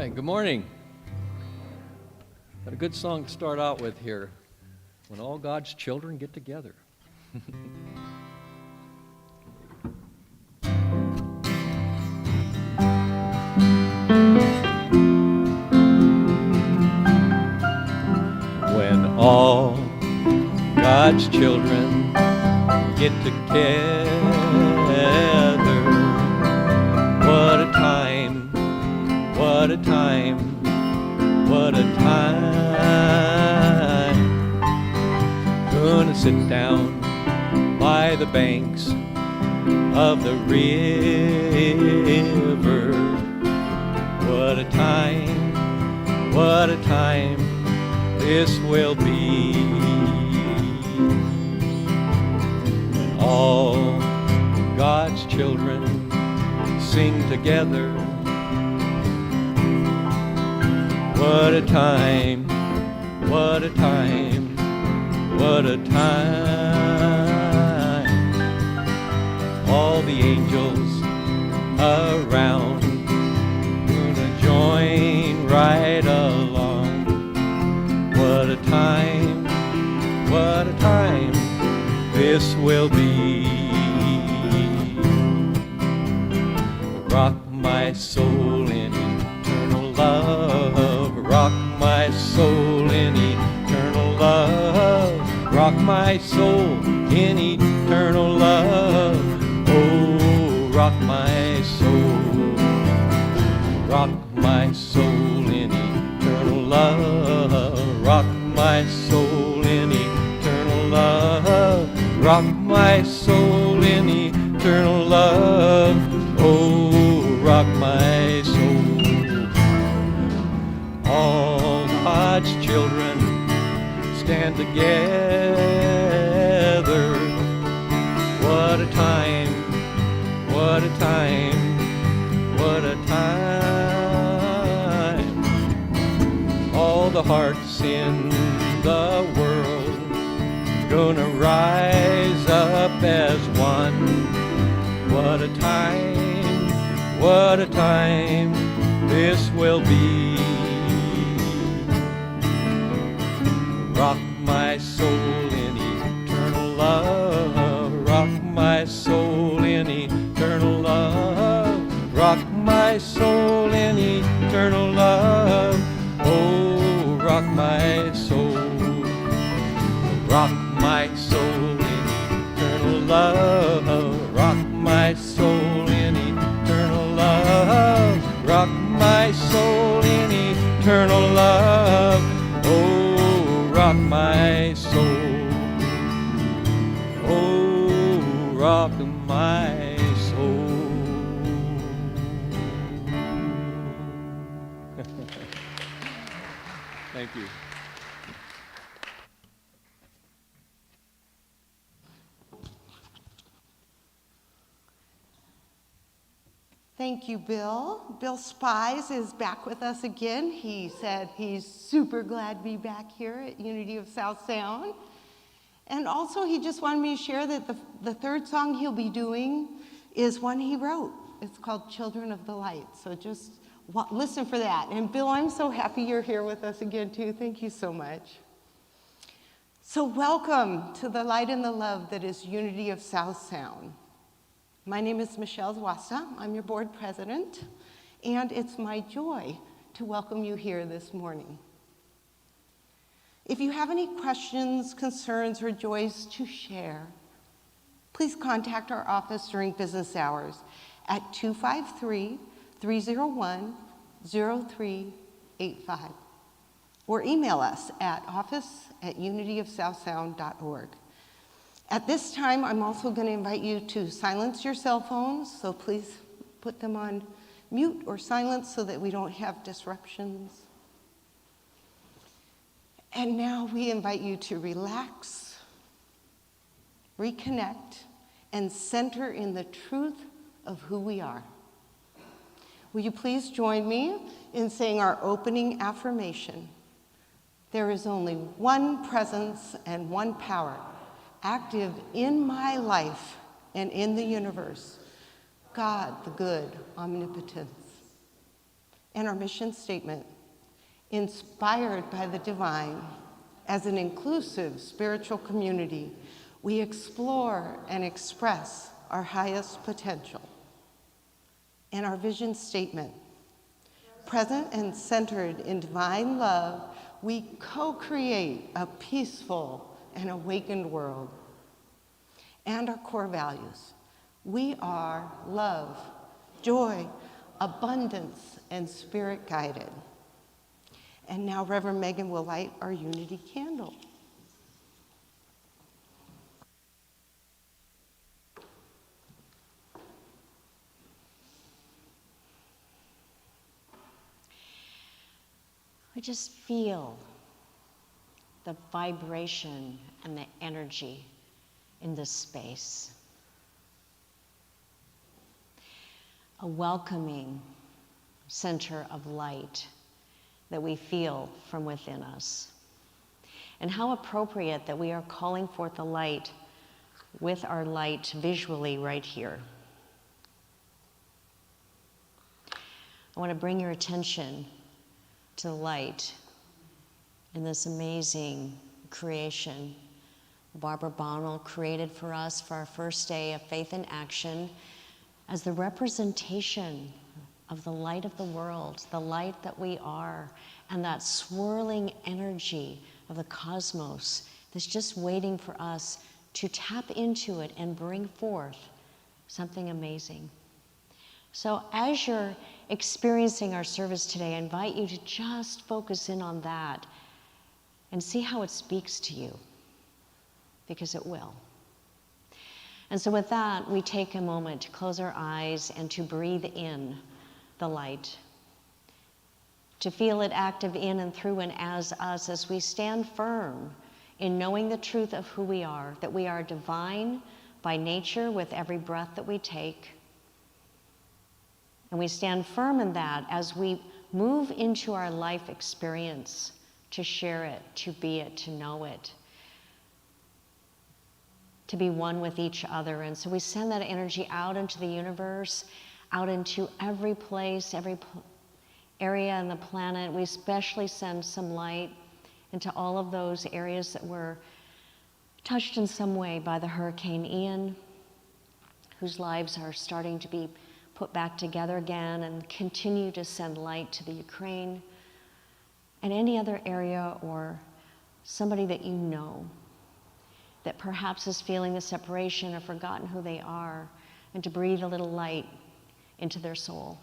right, good morning. Got a good song to start out with here. When all God's children get together. When all God's children get together, what a time, what a time, what a time. Gonna sit down by the banks of the river. What a time this will be. When all God's children sing together. What a time, what a time, what a time. All the angels around gonna join right along. What a time this will be. Rock my soul in eternal love. Rock my soul in eternal love. Rock my soul in eternal love. Oh, rock my soul. Rock my soul in eternal love. Rock my soul in eternal love. Rock my soul in eternal love. Oh, rock my soul. All God's children stand together. What a time, what a time, what a time. All the hearts in the world gonna rise up as one. What a time this will be. Rock my soul in eternal love. Rock my soul in eternal love. Rock my soul in eternal love. Oh, rock my soul. Rock my soul in eternal love. Rock my soul in eternal love. Rock my soul in eternal love. Oh, rock my soul. Oh, rock my soul. Thank you. Thank you, Bill. Bill Spies is back with us again. He said he's super glad to be back here at Unity of South Sound. And also, he just wanted me to share that the third song he'll be doing is one he wrote. It's called Children of the Light. So just listen for that. And Bill, I'm so happy you're here with us again, too. Thank you so much. So welcome to the light and the love that is Unity of South Sound. My name is Michelle Zwasta. I'm your board president, and it's my joy to welcome you here this morning. If you have any questions, concerns, or joys to share, please contact our office during business hours at 253-301-0385, or email us at office@unityofsouthsound.org. At this time, I'm also going to invite you to silence your cell phones, so please put them on mute or silence so that we don't have disruptions. And now we invite you to relax, reconnect, and center in the truth of who we are. Will you please join me in saying our opening affirmation? There is only one presence and one power active in my life and in the universe, God, the good omnipotence. And our mission statement, inspired by the divine, as an inclusive spiritual community, we explore and express our highest potential. And our vision statement, present and centered in divine love, we co-create a peaceful and awakened world. And our core values, we are love, joy, abundance, and spirit guided. And now Reverend Megan will light our unity candle. I just feel the vibration and the energy in this space. A welcoming center of light that we feel from within us. And how appropriate that we are calling forth the light with our light visually right here. I want to bring your attention to the light in this amazing creation Barbara Bonnell created for us for our first day of Faith in Action as the representation of the light of the world, the light that we are, and that swirling energy of the cosmos that's just waiting for us to tap into it and bring forth something amazing. So as you're experiencing our service today, I invite you to just focus in on that and see how it speaks to you, because it will. And so with that, we take a moment to close our eyes and to breathe in the light, to feel it active in and through and as us as we stand firm in knowing the truth of who we are, that we are divine by nature with every breath that we take. And we stand firm in that as we move into our life experience to share it, to be it, to know it, to be one with each other. And so we send that energy out into the universe, out into every place, every area on the planet. We especially send some light into all of those areas that were touched in some way by the Hurricane Ian, whose lives are starting to be put back together again, and continue to send light to the Ukraine and any other area or somebody that you know that perhaps is feeling the separation or forgotten who they are, and to breathe a little light into their soul.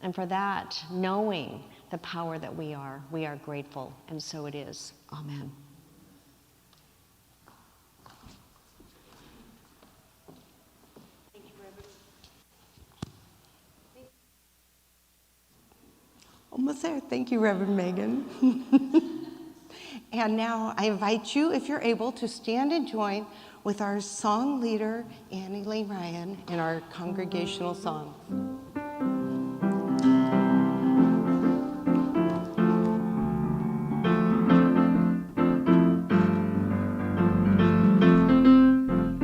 And for that, knowing the power that we are grateful, and so it is. Amen. Almost there. Thank you, Reverend Megan. And now I invite you, if you're able, to stand and join with our song leader, Annie Lane Ryan, in our congregational song.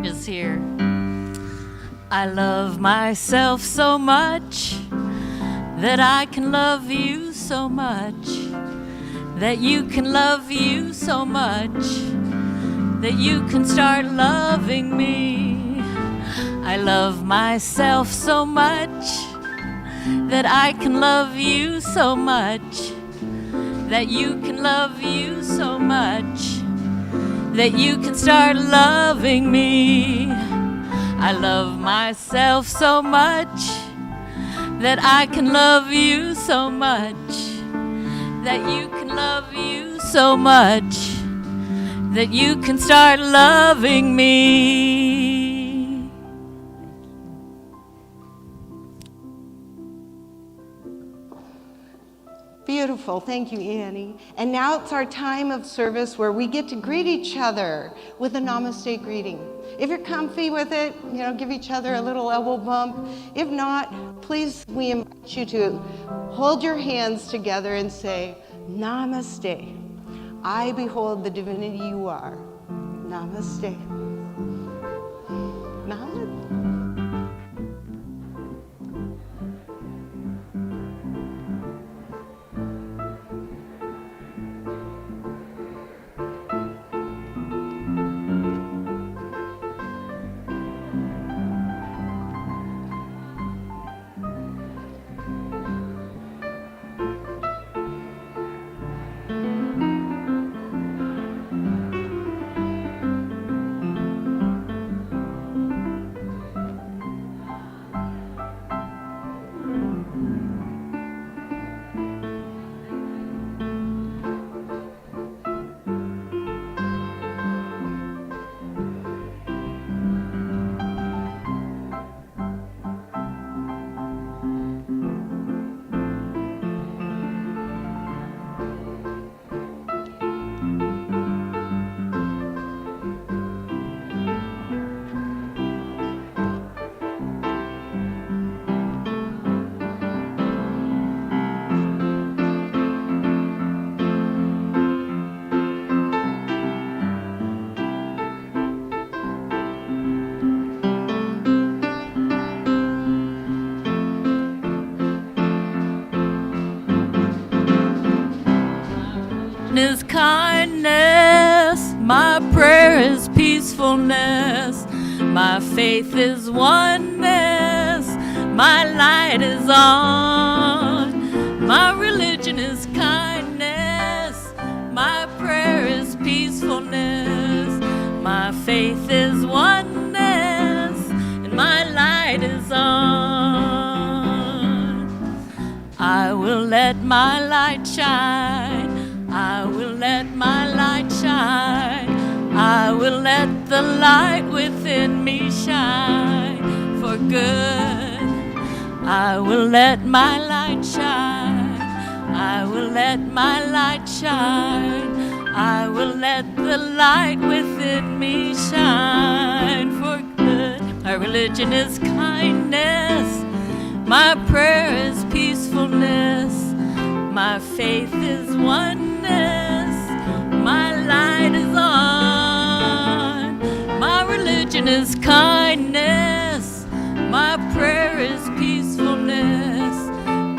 Is here. I love myself so much that I can love you so much, that you can love you so much, that you can start loving me. I love myself so much that I can love you so much, that you can love you so much, that you can start loving me. I love myself so much that I can love you so much, that you can love you so much, that you can start loving me. Beautiful. Thank you, Annie. And now it's our time of service where we get to greet each other with a Namaste greeting. If you're comfy with it, give each other a little elbow bump. If not, please, we invite you to hold your hands together and say, Namaste. I behold the divinity you are. Namaste. Namaste. My prayer is peacefulness. My faith is oneness. My light is on. My religion is kindness. My prayer is peacefulness. My faith is oneness. And my light is on. I will let my light shine. I will let my light shine. I will let the light within me shine for good. I will let my light shine. I will let my light shine. I will let the light within me shine for good. My religion is kindness. My prayer is peacefulness. My faith is oneness. My light is on. My religion is kindness. My prayer is peacefulness.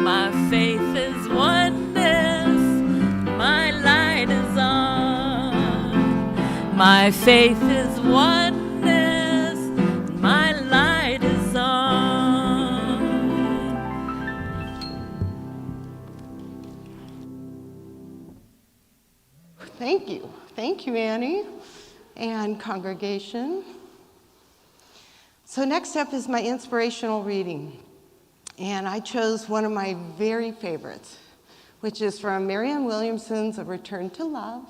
My faith is oneness. My light is on. My faith is oneness. My light is on. Thank you. Thank you, Annie and congregation. So next up is my inspirational reading. And I chose one of my very favorites, which is from Marianne Williamson's A Return to Love,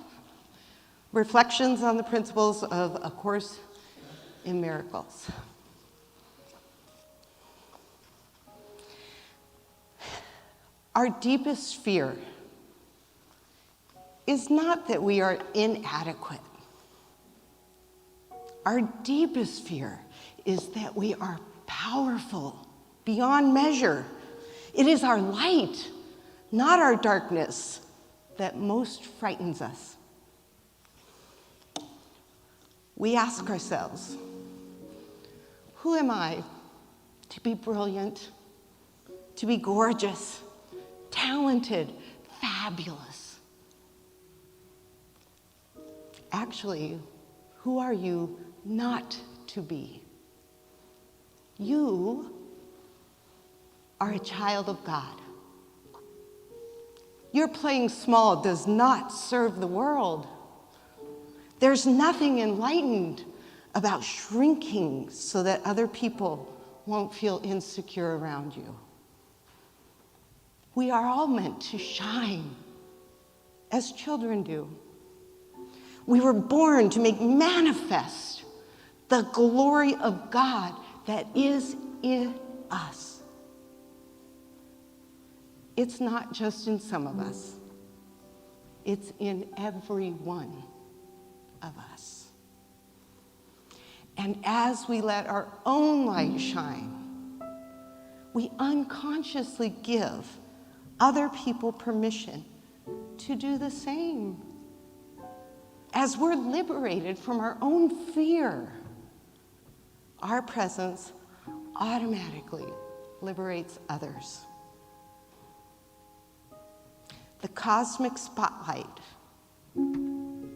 Reflections on the Principles of A Course in Miracles. Our deepest fear is not that we are inadequate. Our deepest fear is that we are powerful beyond measure. It is our light, not our darkness, that most frightens us. We ask ourselves, who am I to be brilliant, to be gorgeous, talented, fabulous? Actually, who are you not to be? You are a child of God. Your playing small does not serve the world. There's nothing enlightened about shrinking so that other people won't feel insecure around you. We are all meant to shine, as children do. We were born to make manifest the glory of God that is in us. It's not just in some of us. It's in every one of us. And as we let our own light shine, we unconsciously give other people permission to do the same. As we're liberated from our own fear, our presence automatically liberates others. The cosmic spotlight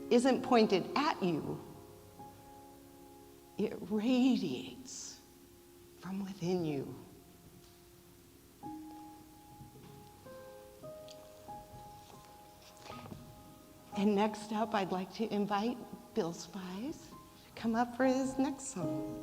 isn't pointed at you, it radiates from within you. And next up, I'd like to invite Bill Spies to come up for his next song.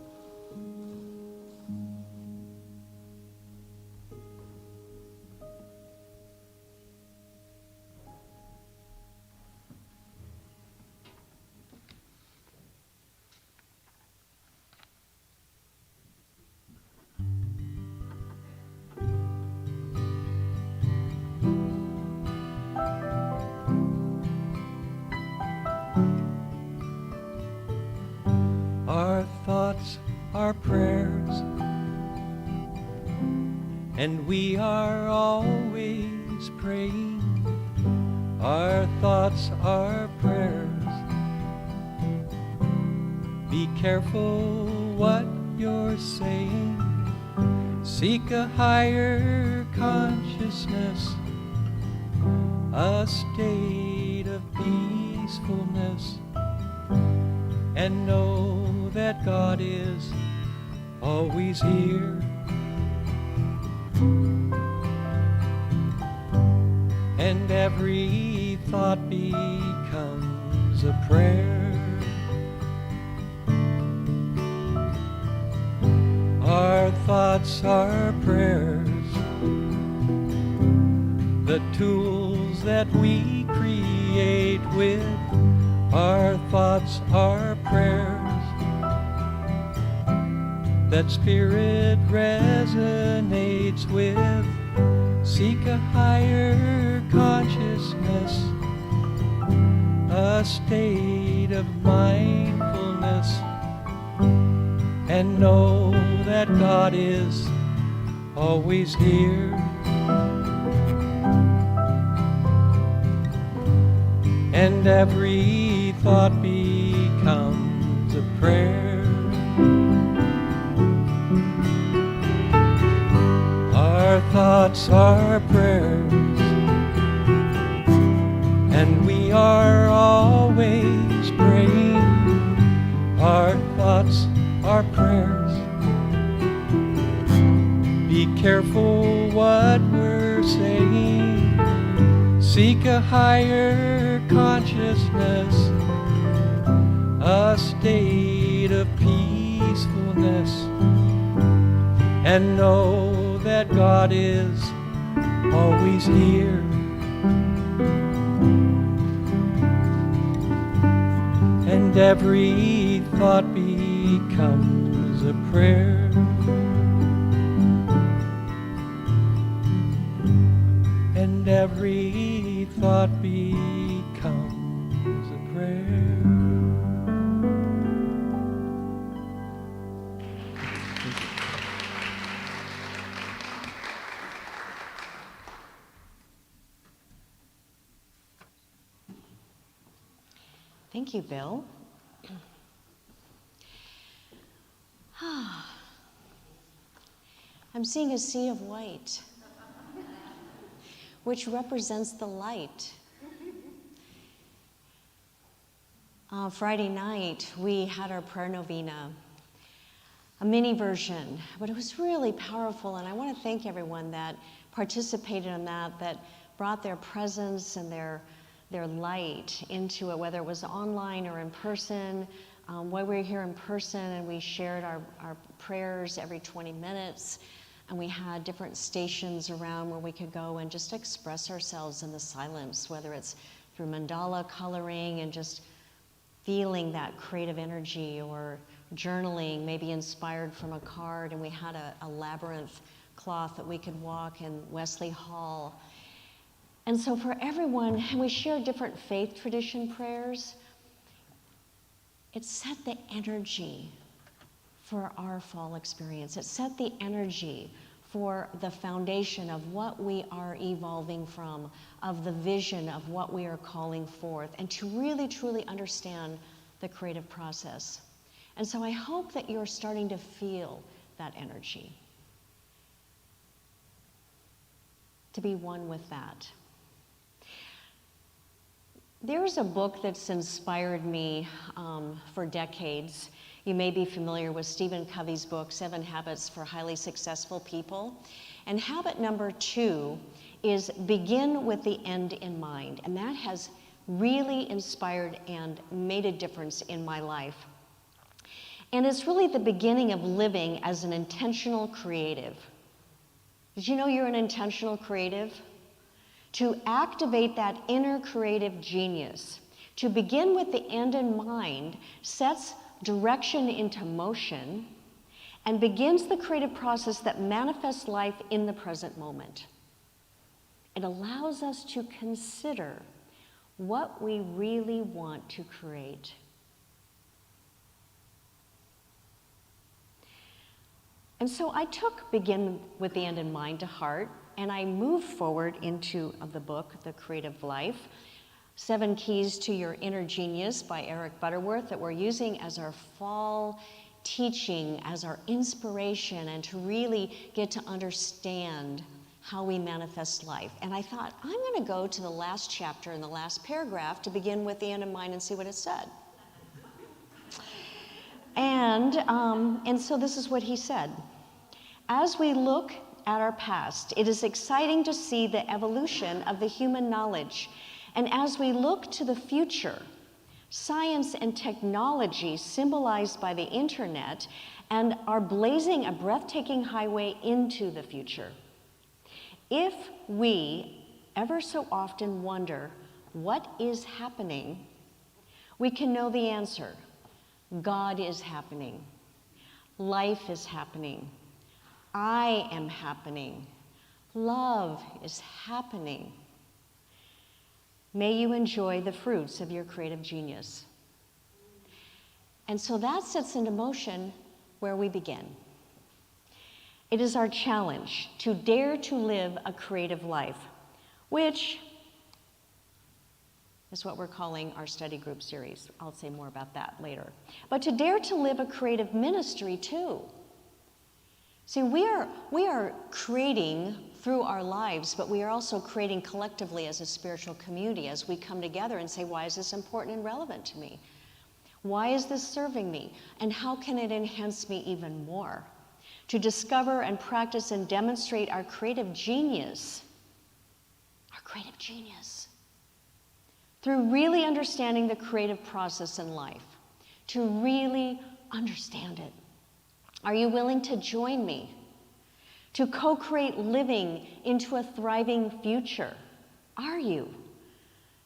Our thoughts are prayers, and we are always praying. Our thoughts are prayers. Be careful what you're saying. Seek a higher consciousness, a state of peacefulness. and know that God is always here. And every thought becomes a prayer. Our thoughts are prayers, the tools that we create with. Our thoughts are prayers that Spirit resonates with. Seek a higher consciousness, a state of mindfulness, and know that God is always here. And every thought becomes a prayer. Our thoughts are prayers, and we are always praying. Our thoughts are prayers. Be careful what we're saying. Seek a higher consciousness, a state of peacefulness, and know that God is always here. And every thought becomes a prayer. And every thought becomes a prayer. Thank you, Bill. I'm seeing a sea of white, which represents the light. Friday night, we had our prayer novena, a mini version, but it was really powerful, and I want to thank everyone that participated in that brought their presence and their light into it, whether it was online or in person. While we were here in person, and we shared our prayers every 20 minutes, and we had different stations around where we could go and just express ourselves in the silence, whether it's through mandala coloring and just feeling that creative energy, or journaling, maybe inspired from a card, and we had a labyrinth cloth that we could walk in Wesley Hall. And so for everyone, and we shared different faith tradition prayers, it set the energy for our fall experience. It set the energy for the foundation of what we are evolving from, of the vision of what we are calling forth, and to really, truly understand the creative process. And so I hope that you're starting to feel that energy, to be one with that. There's a book that's inspired me for decades. You may be familiar with Stephen Covey's book, 7 Habits for Highly Successful People. And habit number 2 is begin with the end in mind. And that has really inspired and made a difference in my life. And it's really the beginning of living as an intentional creative. Did you know you're an intentional creative? To activate that inner creative genius, to begin with the end in mind, sets direction into motion and begins the creative process that manifests life in the present moment. It allows us to consider what we really want to create. And so I took begin with the end in mind to heart, and I moved forward into the book, The Creative Life, 7 Keys to Your Inner Genius by Eric Butterworth, that we're using as our fall teaching, as our inspiration, and to really get to understand how we manifest life. And I thought, I'm going to go to the last chapter and the last paragraph to begin with the end in mind and see what it said. And so this is what he said. As we look at our past, it is exciting to see the evolution of the human knowledge. And as we look to the future, science and technology symbolized by the internet and are blazing a breathtaking highway into the future. If we ever so often wonder what is happening, we can know the answer. God is happening. Life is happening. I am happening. Love is happening. May you enjoy the fruits of your creative genius. And so that sets into motion where we begin. It is our challenge to dare to live a creative life, which is what we're calling our study group series. I'll say more about that later. But to dare to live a creative ministry too. See, we are creating through our lives, but we are also creating collectively as a spiritual community as we come together and say, why is this important and relevant to me? Why is this serving me? And how can it enhance me even more? To discover and practice and demonstrate our creative genius, through really understanding the creative process in life, to really understand it. Are you willing to join me? To co-create living into a thriving future? Are you?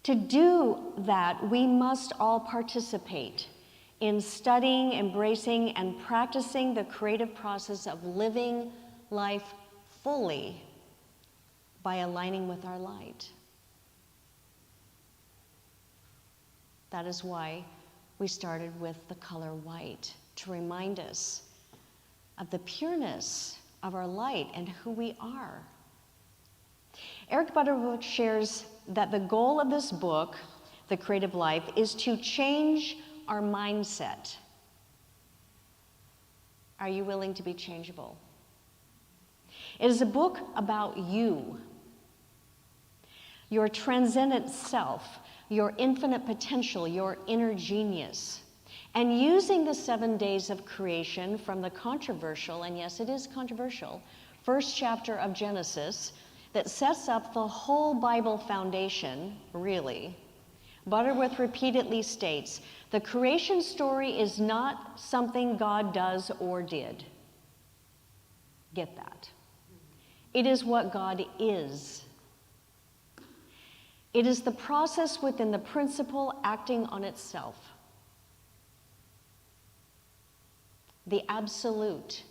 To do that, we must all participate in studying, embracing, and practicing the creative process of living life fully by aligning with our light. That is why we started with the color white, to remind us of the pureness of our light and who we are. Eric Butterworth shares that the goal of this book, The Creative Life, is to change our mindset. Are you willing to be changeable? It is a book about you, your transcendent self, your infinite potential, your inner genius. And using the 7 days of creation from the controversial, and yes, it is controversial, first chapter of Genesis that sets up the whole Bible foundation, really, Butterworth repeatedly states, the creation story is not something God does or did. Get that? It is what God is. It is the process within the principle acting on itself. The absolute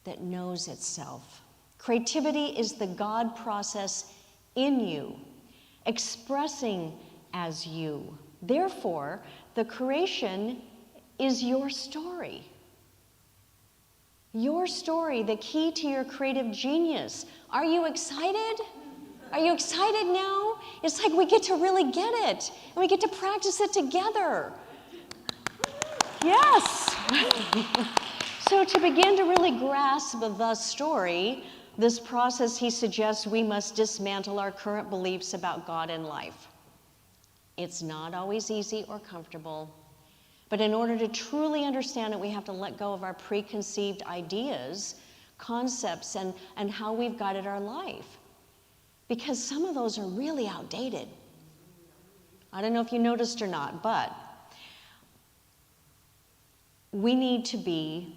that knows itself. Creativity is the God process in you, expressing as you. Therefore, the creation is your story. Your story, the key to your creative genius. Are you excited? Are you excited now? It's like we get to really get it, and we get to practice it together. Yes. So to begin to really grasp the story, this process, he suggests we must dismantle our current beliefs about God and life. It's not always easy or comfortable, but in order to truly understand it, we have to let go of our preconceived ideas, concepts, and how we've guided our life. Because some of those are really outdated. I don't know if you noticed or not, but we need to be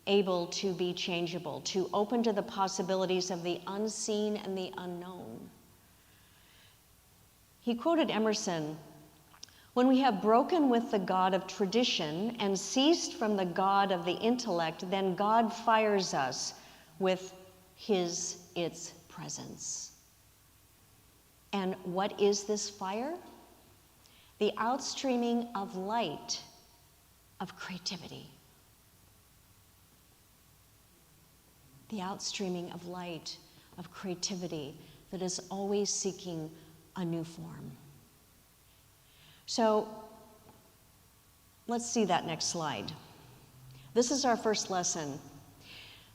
able to be changeable, to open to the possibilities of the unseen and the unknown. He quoted Emerson, "When we have broken with the God of tradition and ceased from the God of the intellect, then God fires us with its presence." And what is this fire? The outstreaming of light, of creativity. The outstreaming of light, of creativity that is always seeking a new form. So let's see that next slide. This is our first lesson.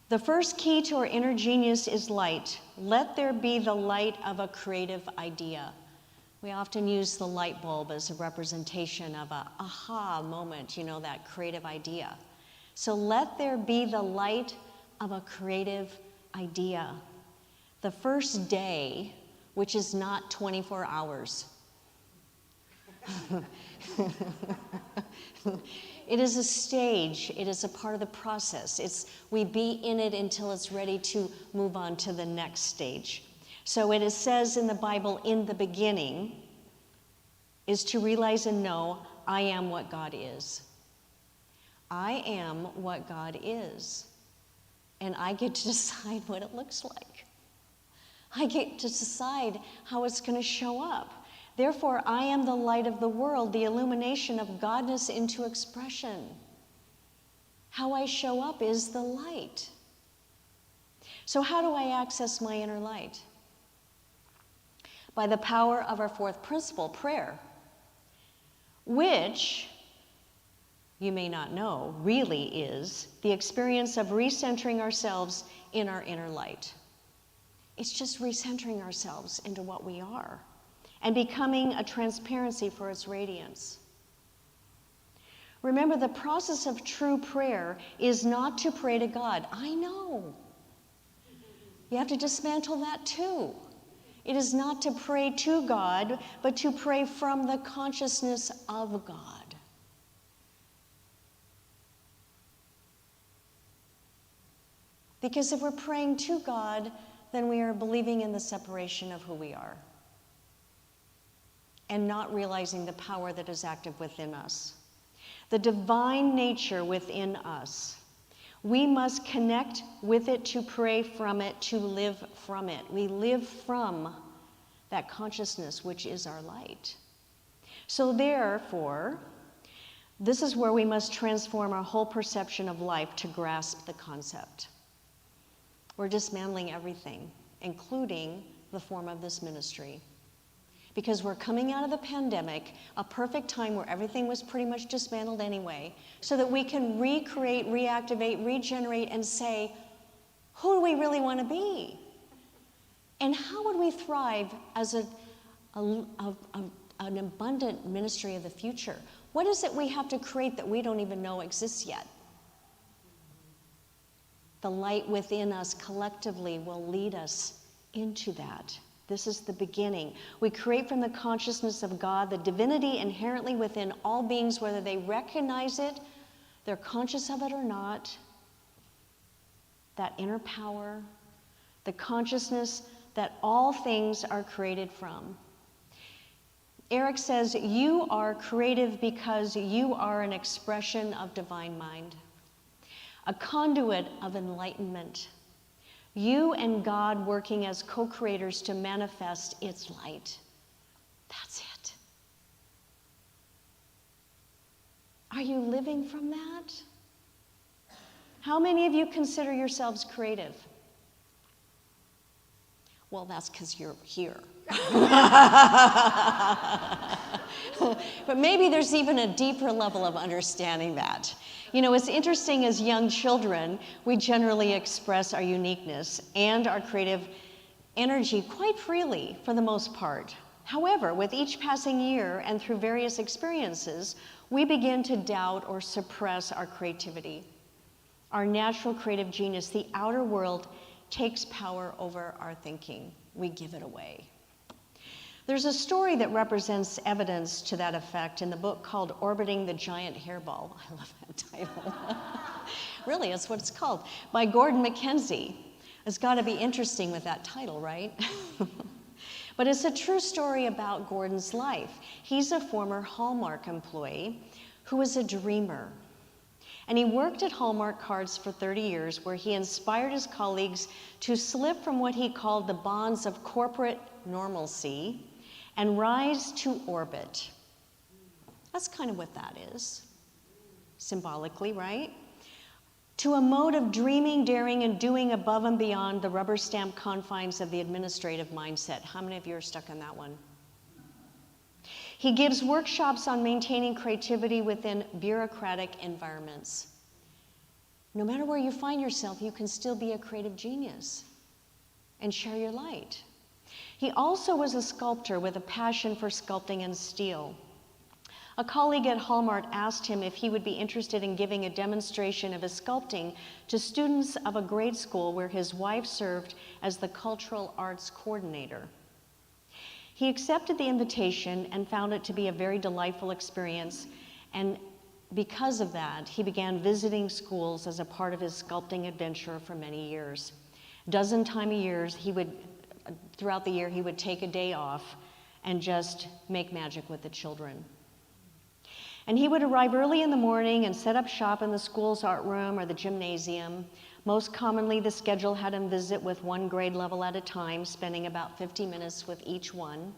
The first key to our inner genius is light. Let there be the light of a creative idea. We often use the light bulb as a representation of a aha moment, you know, that creative idea. So let there be the light of a creative idea. The first day, which is not 24 hours. It is a stage. It is a part of the process. We be in it until it's ready to move on to the next stage. So it says in the Bible, in the beginning, is to realize and know, I am what God is. I am what God is. And I get to decide what it looks like. I get to decide how it's going to show up. Therefore, I am the light of the world, the illumination of Godness into expression. How I show up is the light. So how do I access my inner light? By the power of our fourth principle, prayer, which, you may not know, really is the experience of recentering ourselves in our inner light. It's just recentering ourselves into what we are and becoming a transparency for its radiance. Remember, the process of true prayer is not to pray to God. I know. You have to dismantle that too. It is not to pray to God, but to pray from the consciousness of God. Because if we're praying to God, then we are believing in the separation of who we are and not realizing the power that is active within us. The divine nature within us. We must connect with it to pray from it, to live from it. We live from that consciousness, which is our light. So therefore, this is where we must transform our whole perception of life to grasp the concept. We're dismantling everything, including the form of this ministry. Because we're coming out of the pandemic, a perfect time where everything was pretty much dismantled anyway, so that we can recreate, reactivate, regenerate, and say, who do we really want to be? And how would we thrive as an abundant ministry of the future? What is it we have to create that we don't even know exists yet? The light within us collectively will lead us into that. This is the beginning. We create from the consciousness of God, the divinity inherently within all beings, whether they recognize it, they're conscious of it or not. That inner power, the consciousness that all things are created from. Eric says, you are creative because you are an expression of divine mind, a conduit of enlightenment. You and God working as co-creators to manifest its light. That's it. Are you living from that? How many of you consider yourselves creative? Well, that's because you're here. But maybe there's even a deeper level of understanding that. You know, it's interesting, as young children, we generally express our uniqueness and our creative energy quite freely for the most part. However, with each passing year and through various experiences, we begin to doubt or suppress our creativity. Our natural creative genius, the outer world, takes power over our thinking. We give it away. There's a story that represents evidence to that effect in the book called Orbiting the Giant Hairball. I love that title. Really, that's what it's called. By Gordon Mackenzie. It's got to be interesting with that title, right? But it's a true story about Gordon's life. He's a former Hallmark employee who was a dreamer. And he worked at Hallmark Cards for 30 years, where he inspired his colleagues to slip from what he called the bonds of corporate normalcy and rise to orbit. That's kind of what that is, symbolically, right? To a mode of dreaming, daring, and doing above and beyond the rubber stamp confines of the administrative mindset. How many of you are stuck in that one? He gives workshops on maintaining creativity within bureaucratic environments. No matter where you find yourself, you can still be a creative genius and share your light. He also was a sculptor with a passion for sculpting in steel. A colleague at Hallmark asked him if he would be interested in giving a demonstration of his sculpting to students of a grade school where his wife served as the cultural arts coordinator. He accepted the invitation and found it to be a very delightful experience, and because of that, he began visiting schools as a part of his sculpting adventure for many years. A dozen times a year, throughout the year, he would take a day off and just make magic with the children. And he would arrive early in the morning and set up shop in the school's art room or the gymnasium. Most commonly, the schedule had him visit with one grade level at a time, spending about 50 minutes with each one.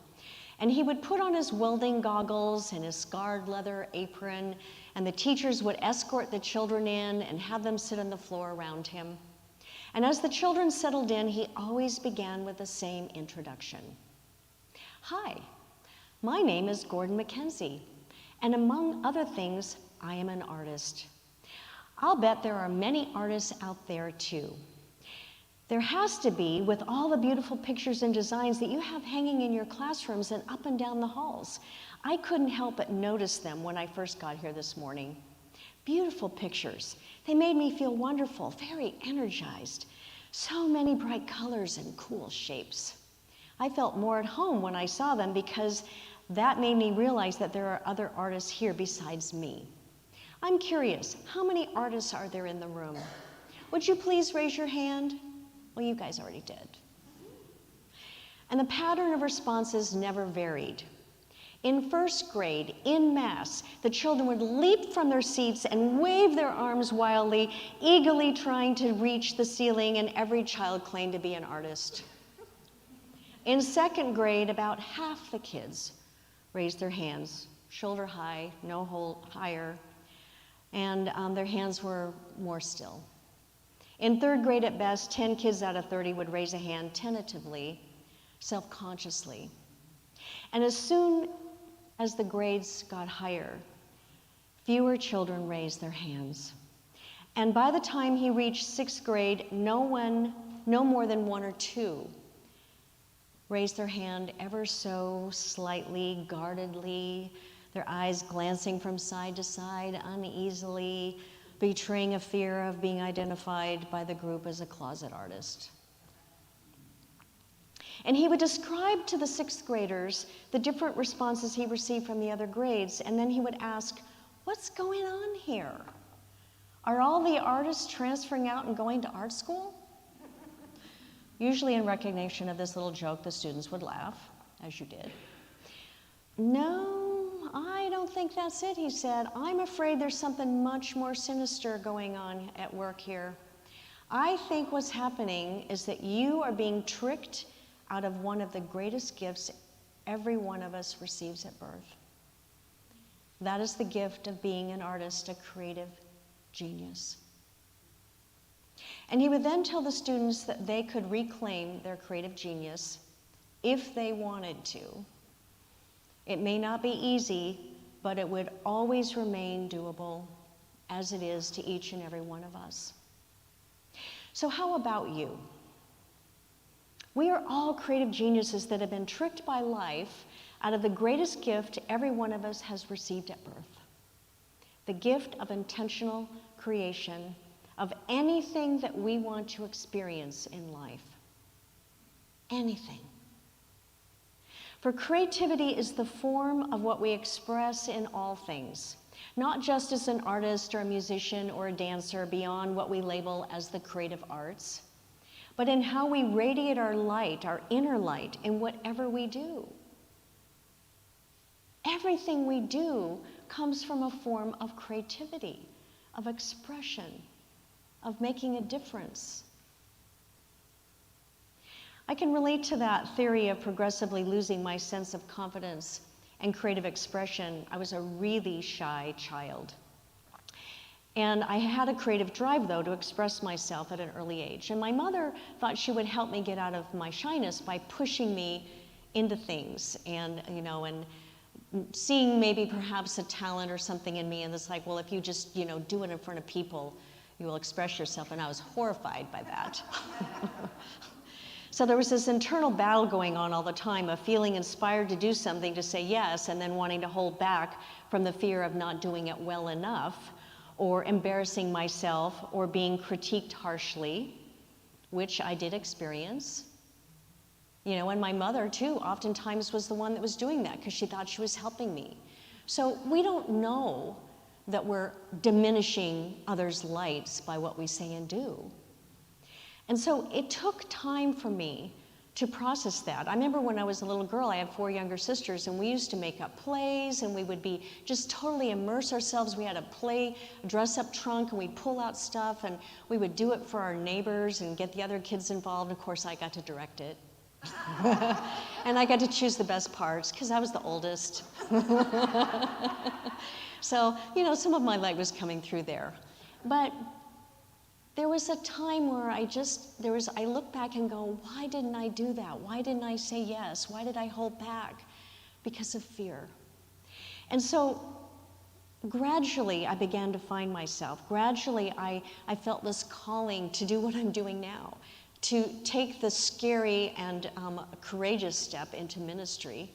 And he would put on his welding goggles and his scarred leather apron, and the teachers would escort the children in and have them sit on the floor around him. And as the children settled in, he always began with the same introduction. Hi, my name is Gordon Mackenzie, and among other things, I am an artist. I'll bet there are many artists out there too. There has to be, with all the beautiful pictures and designs that you have hanging in your classrooms and up and down the halls. I couldn't help but notice them when I first got here this morning. Beautiful pictures. They made me feel wonderful, very energized. So many bright colors and cool shapes. I felt more at home when I saw them because that made me realize that there are other artists here besides me. I'm curious, how many artists are there in the room? Would you please raise your hand? Well, you guys already did. And the pattern of responses never varied. In first grade, in mass, the children would leap from their seats and wave their arms wildly, eagerly trying to reach the ceiling, and every child claimed to be an artist. In second grade, about half the kids raised their hands, shoulder high, no hold higher, and their hands were more still. In third grade at best, 10 kids out of 30 would raise a hand tentatively, self-consciously. And as soon as the grades got higher, fewer children raised their hands. And by the time he reached sixth grade, no more than one or two raised their hand ever so slightly, guardedly, their eyes glancing from side to side uneasily, betraying a fear of being identified by the group as a closet artist. And he would describe to the sixth graders the different responses he received from the other grades, and then he would ask, what's going on here? Are all the artists transferring out and going to art school? Usually in recognition of this little joke, the students would laugh, as you did. No, I don't think that's it, he said. I'm afraid there's something much more sinister going on at work here. I think what's happening is that you are being tricked out of one of the greatest gifts every one of us receives at birth. That is the gift of being an artist, a creative genius. And he would then tell the students that they could reclaim their creative genius if they wanted to. It may not be easy, but it would always remain doable, as it is to each and every one of us. So how about you? We are all creative geniuses that have been tricked by life out of the greatest gift every one of us has received at birth. The gift of intentional creation of anything that we want to experience in life. Anything. For creativity is the form of what we express in all things, not just as an artist or a musician or a dancer beyond what we label as the creative arts, but in how we radiate our light, our inner light, in whatever we do. Everything we do comes from a form of creativity, of expression, of making a difference. I can relate to that theory of progressively losing my sense of confidence and creative expression. I was a really shy child. And I had a creative drive, though, to express myself at an early age. And my mother thought she would help me get out of my shyness by pushing me into things and, and seeing maybe perhaps a talent or something in me. And it's like, well, if you just, do it in front of people, you will express yourself. And I was horrified by that. So there was this internal battle going on all the time of feeling inspired to do something, to say yes, and then wanting to hold back from the fear of not doing it well enough, or embarrassing myself, or being critiqued harshly, which I did experience. You know, and my mother too oftentimes was the one that was doing that because she thought she was helping me. So we don't know that we're diminishing others' lights by what we say and do. And so it took time for me to process that. I remember when I was a little girl, I had 4 younger sisters, and we used to make up plays, and we would be just totally immerse ourselves. We had a dress-up trunk, and we'd pull out stuff, and we would do it for our neighbors and get the other kids involved. Of course, I got to direct it. And I got to choose the best parts, because I was the oldest. So, you know, some of my light was coming through there. But there was a time where I look back and go, why didn't I do that? Why didn't I say yes? Why did I hold back? Because of fear. And so gradually I began to find myself. Gradually I felt this calling to do what I'm doing now, to take the scary and courageous step into ministry,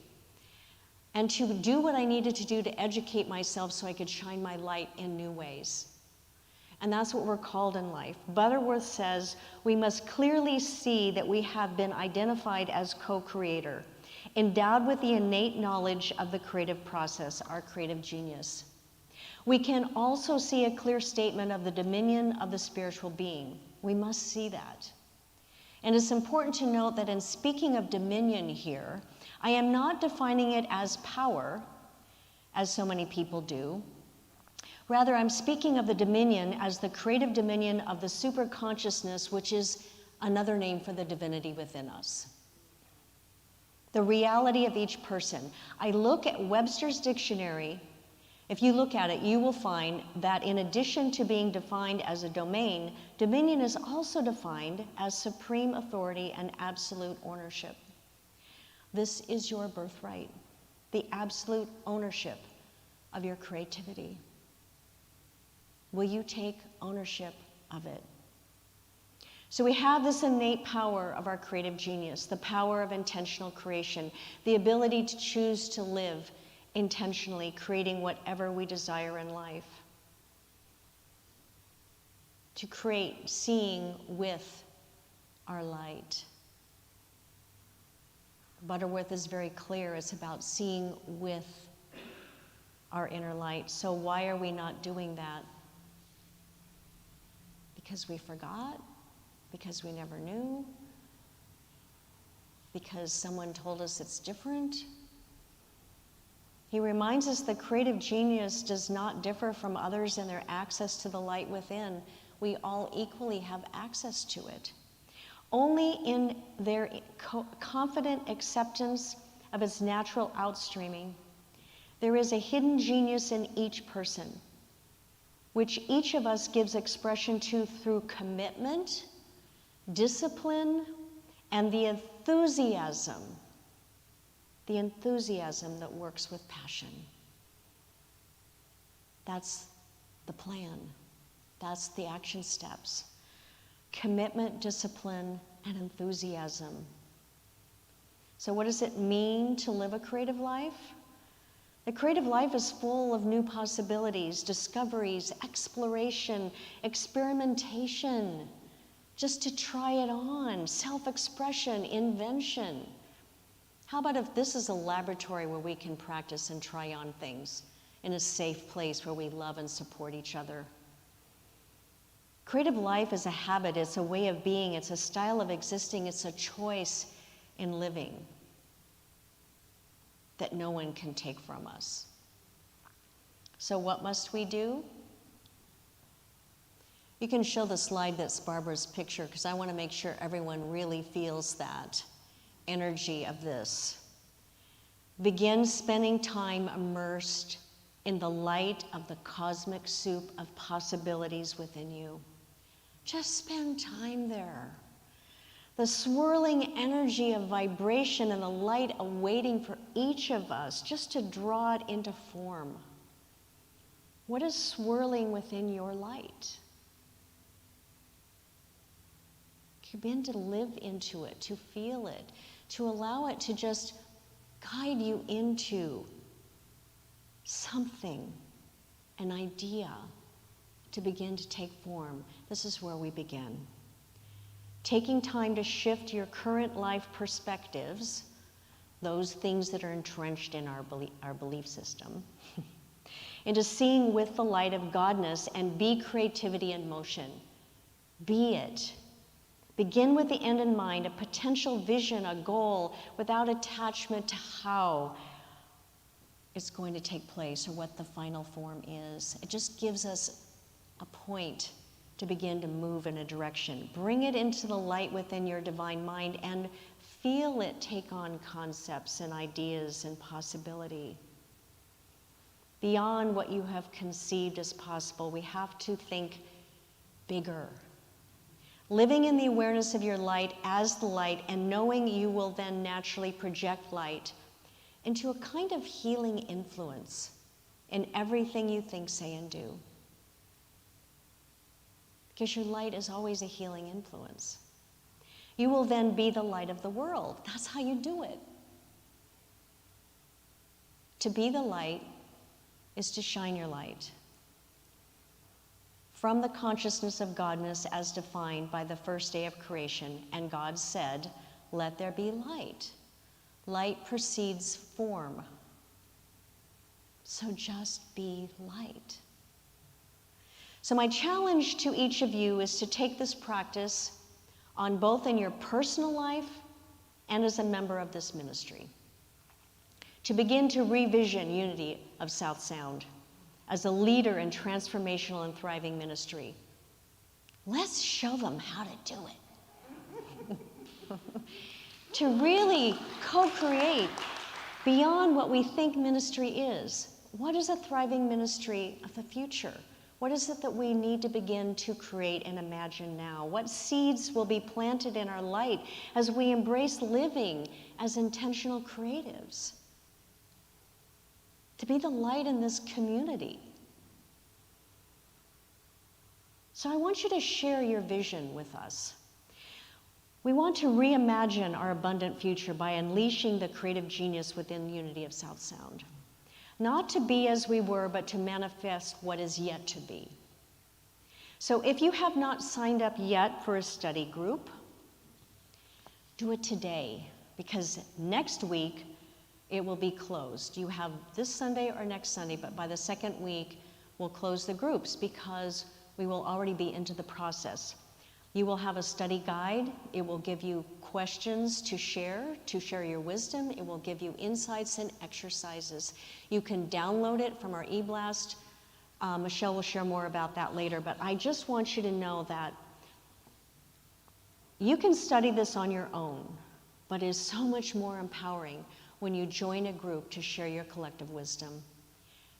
and to do what I needed to do to educate myself so I could shine my light in new ways. And that's what we're called in life. Butterworth says, we must clearly see that we have been identified as co-creator, endowed with the innate knowledge of the creative process, our creative genius. We can also see a clear statement of the dominion of the spiritual being. We must see that. And it's important to note that in speaking of dominion here, I am not defining it as power, as so many people do. Rather, I'm speaking of the dominion as the creative dominion of the superconsciousness, which is another name for the divinity within us. The reality of each person. I look at Webster's dictionary. If you look at it, you will find that in addition to being defined as a domain, dominion is also defined as supreme authority and absolute ownership. This is your birthright, the absolute ownership of your creativity. Will you take ownership of it? So we have this innate power of our creative genius, the power of intentional creation, the ability to choose to live intentionally, creating whatever we desire in life. To create, seeing with our light. Butterworth is very clear. It's about seeing with our inner light. So why are we not doing that? Because we forgot? Because we never knew? Because someone told us it's different? He reminds us that creative genius does not differ from others in their access to the light within. We all equally have access to it. Only in their confident acceptance of its natural outstreaming, there is a hidden genius in each person, which each of us gives expression to through commitment, discipline, and the enthusiasm that works with passion. That's the plan. That's the action steps. Commitment, discipline, and enthusiasm. So what does it mean to live a creative life? The creative life is full of new possibilities, discoveries, exploration, experimentation, just to try it on, self-expression, invention. How about if this is a laboratory where we can practice and try on things in a safe place where we love and support each other? Creative life is a habit, it's a way of being, it's a style of existing, it's a choice in living that no one can take from us. So what must we do? You can show the slide that's Barbara's picture, because I want to make sure everyone really feels that energy of this. Begin spending time immersed in the light of the cosmic soup of possibilities within you. Just spend time there. The swirling energy of vibration and the light awaiting for each of us just to draw it into form. What is swirling within your light? You begin to live into it, to feel it, to allow it to just guide you into something, an idea, to begin to take form. This is where we begin. Taking time to shift your current life perspectives, those things that are entrenched in our belief system, into seeing with the light of Godness, and be creativity in motion. Be it. Begin with the end in mind, a potential vision, a goal, without attachment to how it's going to take place or what the final form is. It just gives us a point to begin to move in a direction. Bring it into the light within your divine mind and feel it take on concepts and ideas and possibility. Beyond what you have conceived as possible, we have to think bigger. Living in the awareness of your light as the light, and knowing you will then naturally project light into a kind of healing influence in everything you think, say, and do. Because your light is always a healing influence. You will then be the light of the world. That's how you do it. To be the light is to shine your light from the consciousness of Godness as defined by the first day of creation. And God said, "Let there be light." Light precedes form. So just be light. So my challenge to each of you is to take this practice on both in your personal life and as a member of this ministry. To begin to revision Unity of South Sound as a leader in transformational and thriving ministry. Let's show them how to do it. To really co-create beyond what we think ministry is. What is a thriving ministry of the future? What is it that we need to begin to create and imagine now? What seeds will be planted in our light as we embrace living as intentional creatives? To be the light in this community. So I want you to share your vision with us. We want to reimagine our abundant future by unleashing the creative genius within Unity of South Sound. Not to be as we were, but to manifest what is yet to be. So if you have not signed up yet for a study group, do it today, because next week it will be closed. You have this Sunday or next Sunday, but by the second week we'll close the groups because we will already be into the process. You will have a study guide. It will give you questions to share your wisdom. It will give you insights and exercises. You can download it from our e-blast. Michelle will share more about that later, but I just want you to know that you can study this on your own, but it is so much more empowering when you join a group to share your collective wisdom.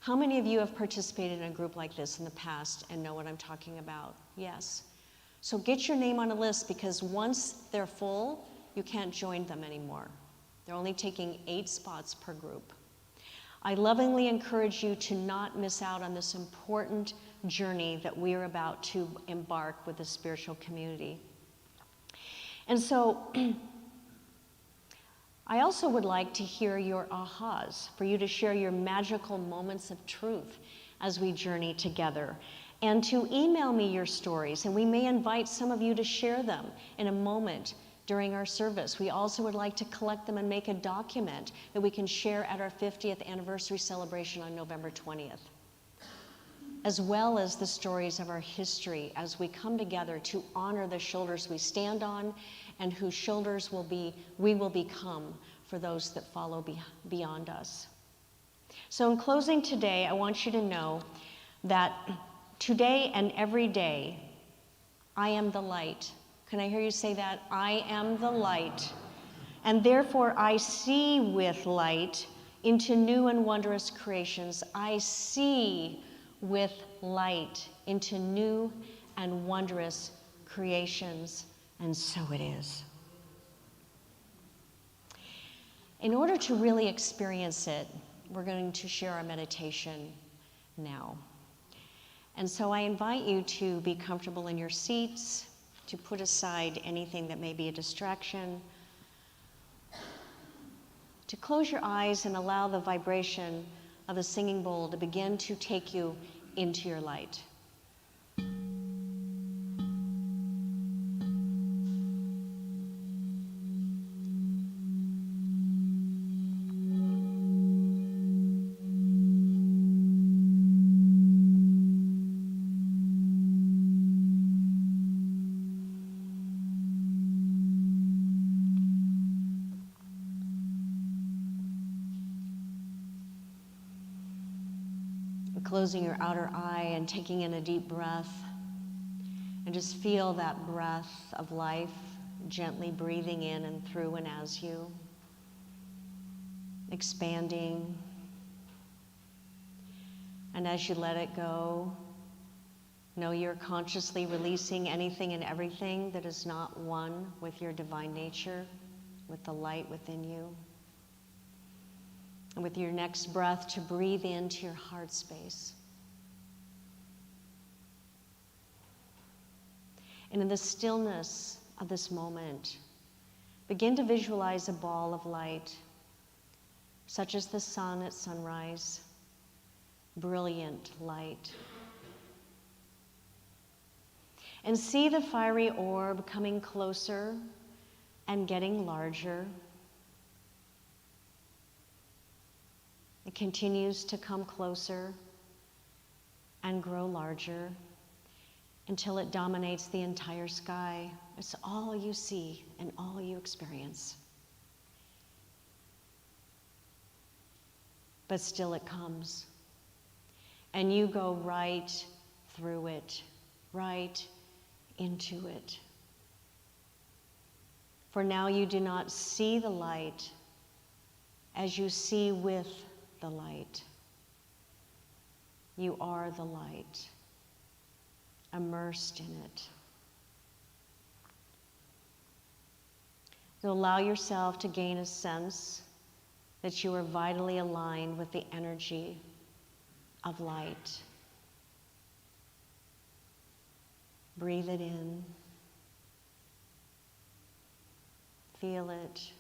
How many of you have participated in a group like this in the past and know what I'm talking about? Yes. So get your name on a list, because once they're full, you can't join them anymore. They're only taking 8 spots per group. I lovingly encourage you to not miss out on this important journey that we are about to embark with the spiritual community. And so I also would like to hear your ahas, for you to share your magical moments of truth as we journey together. And to email me your stories, and we may invite some of you to share them in a moment during our service. We also would like to collect them and make a document that we can share at our 50th anniversary celebration on November 20th, as well as the stories of our history as we come together to honor the shoulders we stand on and whose shoulders we will become for those that follow beyond us. So in closing today, I want you to know that today and every day, I am the light. Can I hear you say that? I am the light. And therefore, I see with light into new and wondrous creations. I see with light into new and wondrous creations. And so it is. In order to really experience it, we're going to share our meditation now. And so I invite you to be comfortable in your seats, to put aside anything that may be a distraction, to close your eyes and allow the vibration of the singing bowl to begin to take you into your light. Closing your outer eye and taking in a deep breath, and just feel that breath of life gently breathing in and through and as you, expanding. And as you let it go, know you're consciously releasing anything and everything that is not one with your divine nature, with the light within you. And with your next breath, to breathe into your heart space. And in the stillness of this moment, begin to visualize a ball of light, such as the sun at sunrise, brilliant light. And see the fiery orb coming closer and getting larger. It continues to come closer and grow larger until it dominates the entire sky. It's all you see and all you experience. But still it comes. And you go right through it, right into it. For now you do not see the light as you see with the light. You are the light, immersed in it. So allow yourself to gain a sense that you are vitally aligned with the energy of light. Breathe it in. Feel it.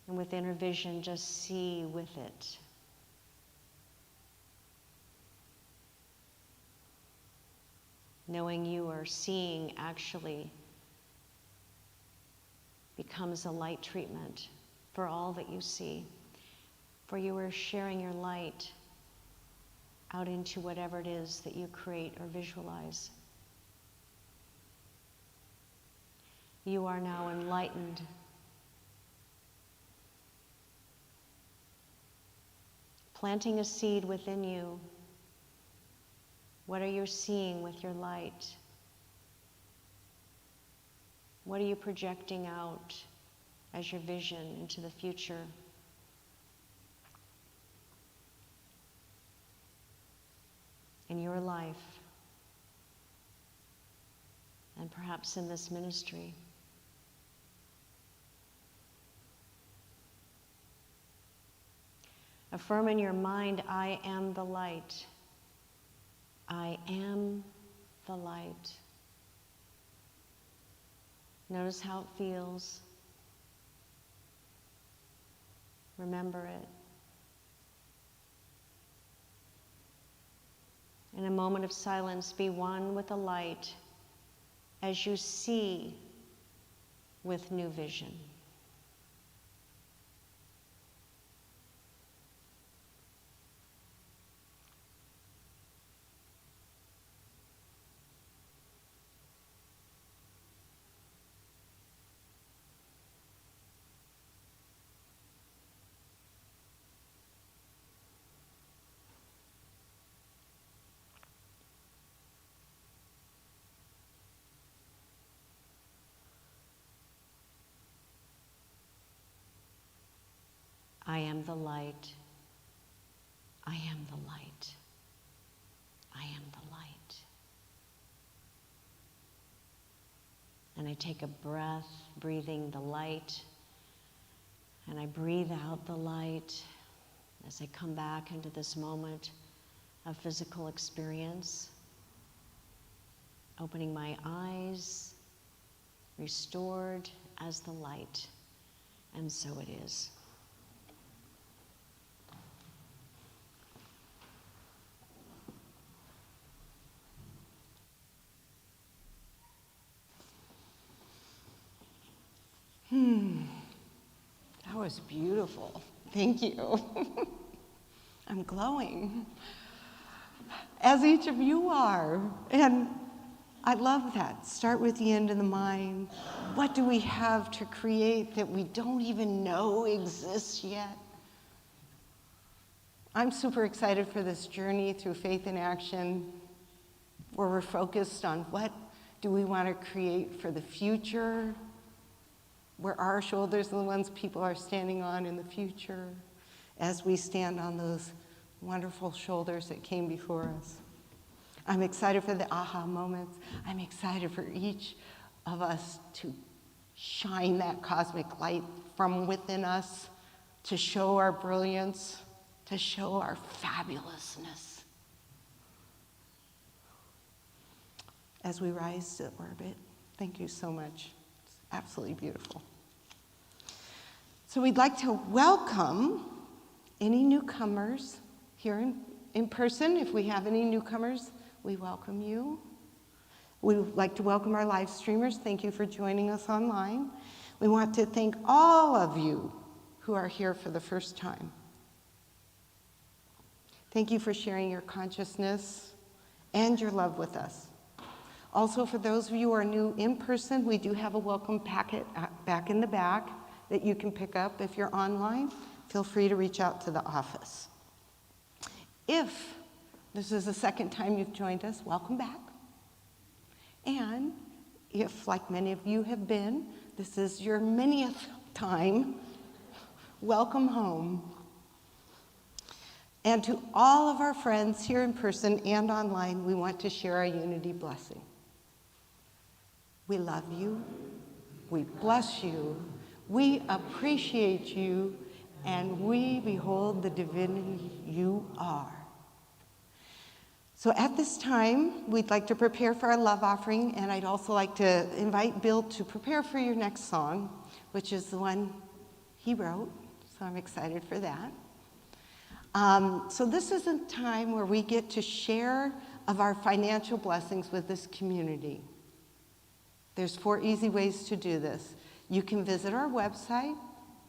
And with inner vision, just see with it. Knowing you are seeing actually becomes a light treatment for all that you see. For you are sharing your light out into whatever it is that you create or visualize. You are now enlightened. Planting a seed within you. What are you seeing with your light? What are you projecting out as your vision into the future? In your life, and perhaps in this ministry. Affirm in your mind, I am the light. I am the light. Notice how it feels. Remember it. In a moment of silence, be one with the light as you see with new vision. I am the light. I am the light. I am the light. And I take a breath, breathing the light, and I breathe out the light as I come back into this moment of physical experience. opening my eyes, restored as the light, and so it is. That was beautiful. Thank you. I'm glowing, as each of you are. And I love that. Start with the end in the mind. What do we have to create that we don't even know exists yet? I'm super excited for this journey through faith in action, where we're focused on what do we want to create for the future, where our shoulders are the ones people are standing on in the future, as we stand on those wonderful shoulders that came before us. I'm excited for the aha moments. I'm excited for each of us to shine that cosmic light from within us, to show our brilliance, to show our fabulousness. As we rise to orbit, thank you so much. It's absolutely beautiful. So we'd like to welcome any newcomers here in person. If we have any newcomers, we welcome you. We would like to welcome our live streamers. Thank you for joining us online. We want to thank all of you who are here for the first time. Thank you for sharing your consciousness and your love with us. Also, for those of you who are new in person, we do have a welcome packet back in the back that you can pick up. If you're online, feel free to reach out to the office. If this is the second time you've joined us, welcome back. And if, like many of you have been, this is your manyth time, welcome home. And to all of our friends here in person and online, we want to share our unity blessing. We love you, we bless you, we appreciate you, and we behold the divinity you are. So at this time, we'd like to prepare for our love offering, and I'd also like to invite Bill to prepare for your next song, which is the one he wrote, so I'm excited for that. So this is a time where we get to share of our financial blessings with this community. There's 4 easy ways to do this. You can visit our website,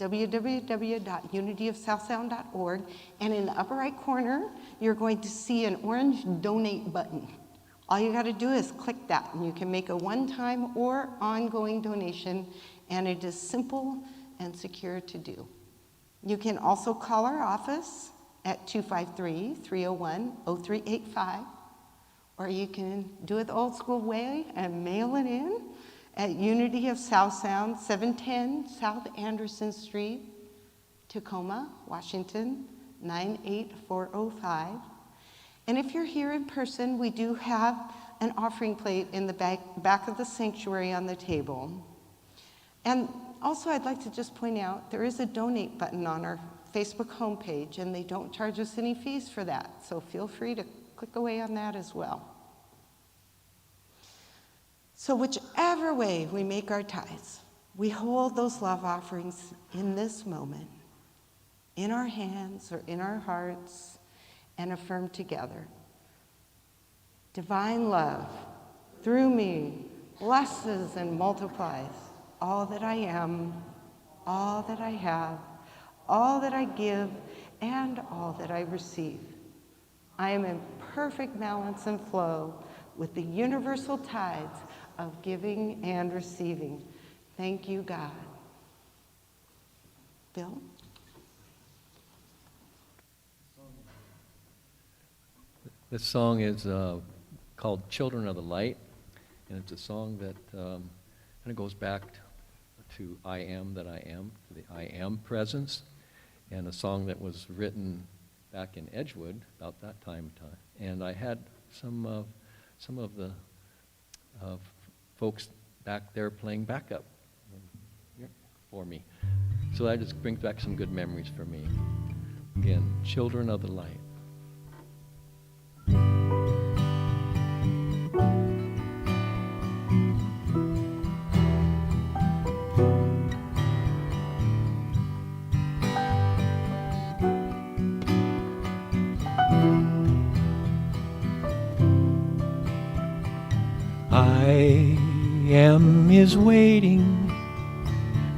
www.unityofsouthsound.org, and in the upper right corner, you're going to see an orange donate button. All you got to do is click that, and you can make a one-time or ongoing donation, and it is simple and secure to do. You can also call our office at 253-301-0385, or you can do it the old school way and mail it in at Unity of South Sound, 710 South Anderson Street, Tacoma, Washington, 98405. And if you're here in person, we do have an offering plate in the back of the sanctuary on the table. And also, I'd like to just point out, there is a donate button on our Facebook homepage, and they don't charge us any fees for that. So feel free to click away on that as well. So whichever way we make our tithes, we hold those love offerings in this moment, in our hands or in our hearts, and affirm together. Divine love, through me, blesses and multiplies all that I am, all that I have, all that I give, and all that I receive. I am in perfect balance and flow with the universal tides of giving and receiving. Thank you, God. Bill? This song is called Children of the Light, and it's a song that kind of goes back to I am that I am, to the I am presence, and a song that was written back in Edgewood about that time. And I had some of the folks back there playing backup for me. So that just brings back some good memories for me. Again, Children of the Light. is waiting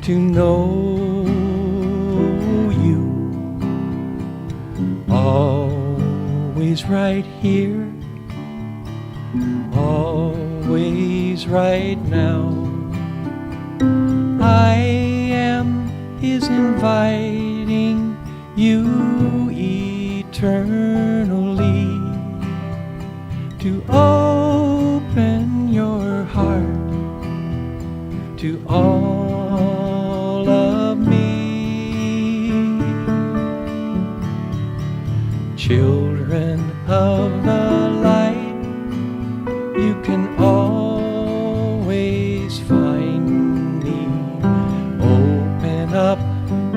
to know you. Always right here, always right now. I am is inviting you eternally to open your heart to all of me. Children of the light, you can always find me. Open up